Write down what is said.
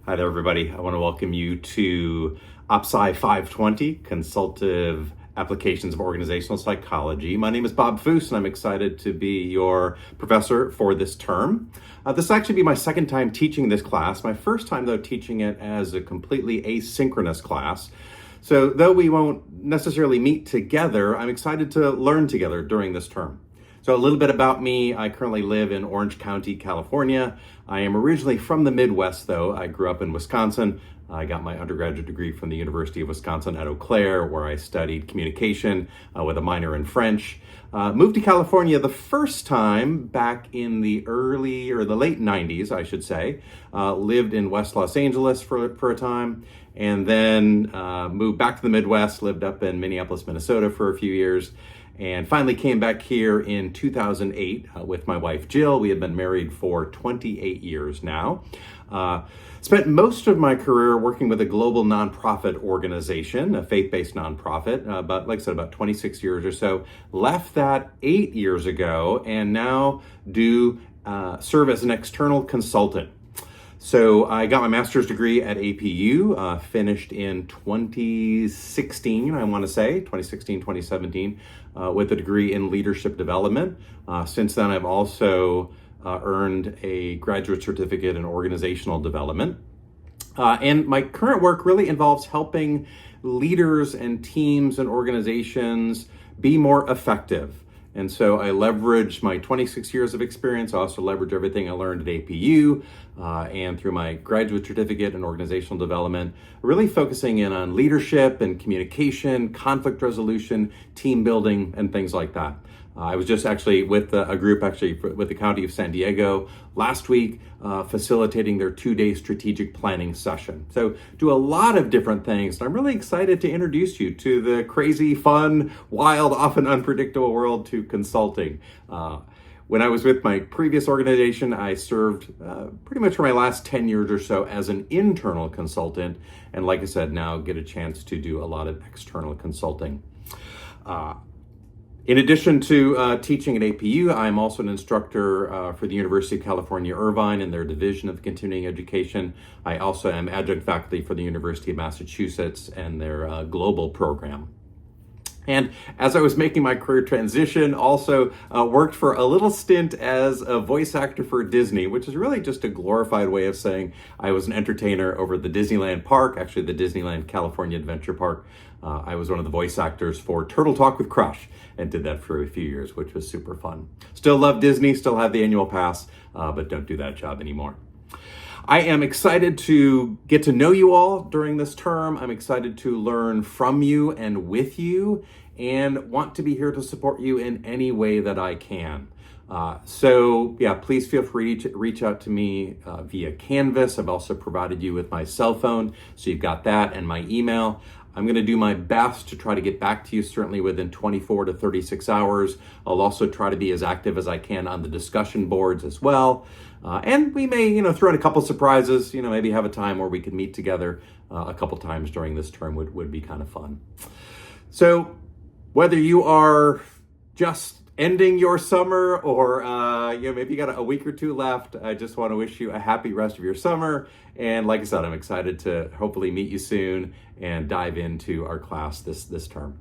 Hi there, everybody. I want to welcome you to OPSY 520, Consultative Applications of Organizational Psychology. My name is Bob Fuhs, and I'm excited to be your professor for this term. This will actually be my second time teaching this class. My first time, though, teaching it as a completely asynchronous class. So though we won't necessarily meet together, I'm excited to learn together during this term. So a little bit about me. I currently live in Orange County, California. I am originally from the Midwest, though. I grew up in Wisconsin. I got my undergraduate degree from the University of Wisconsin at Eau Claire, where I studied communication with a minor in French. Moved to California the first time back in the late 90s, I should say. Lived in West Los Angeles for a time, and then moved back to the Midwest, lived up in Minneapolis, Minnesota for a few years, and finally came back here in 2008 with my wife, Jill. We had been married for 28 years now. Spent most of my career working with a global nonprofit organization, a faith-based nonprofit, but like I said, about 26 years or so. Left that 8 years ago and now do serve as an external consultant. So I got my master's degree at APU, finished in 2016, I want to say, 2016, 2017, with a degree in leadership development. Since then, I've also earned a graduate certificate in organizational development. And my current work really involves helping leaders and teams and organizations be more effective. And so I leverage my 26 years of experience. I also leverage everything I learned at APU and through my graduate certificate in organizational development, really focusing in on leadership and communication, conflict resolution, team building, and things like that. I was just actually with a group with the County of San Diego last week, facilitating their 2-day strategic planning session. So do a lot of different things. And I'm really excited to introduce you to the crazy, fun, wild, often unpredictable world to consulting. When I was with my previous organization, I served pretty much for my last 10 years or so as an internal consultant. And like I said, now get a chance to do a lot of external consulting. In addition to teaching at APU, I'm also an instructor for the University of California, Irvine in their division of continuing education. I also am adjunct faculty for the University of Massachusetts and their global program. And as I was making my career transition, also worked for a little stint as a voice actor for Disney, which is really just a glorified way of saying I was an entertainer over the Disneyland park, actually the Disneyland California Adventure Park. I was one of the voice actors for Turtle Talk with Crush and did that for a few years, which was super fun. Still love Disney, still have the annual pass, but don't do that job anymore. I am excited to get to know you all during this term. I'm excited to learn from you and with you and want to be here to support you in any way that I can. So please feel free to reach out to me via Canvas. I've also provided you with my cell phone, so you've got that, and my email. I'm going to do my best to try to get back to you certainly within 24 to 36 hours. I'll also try to be as active as I can on the discussion boards as well. And we may, throw in a couple surprises, maybe have a time where we could meet together a couple times during this term would be kind of fun. So whether you are just ending your summer or maybe you got a week or two left, I just want to wish you a happy rest of your summer. And like I said, I'm excited to hopefully meet you soon and dive into our class this term.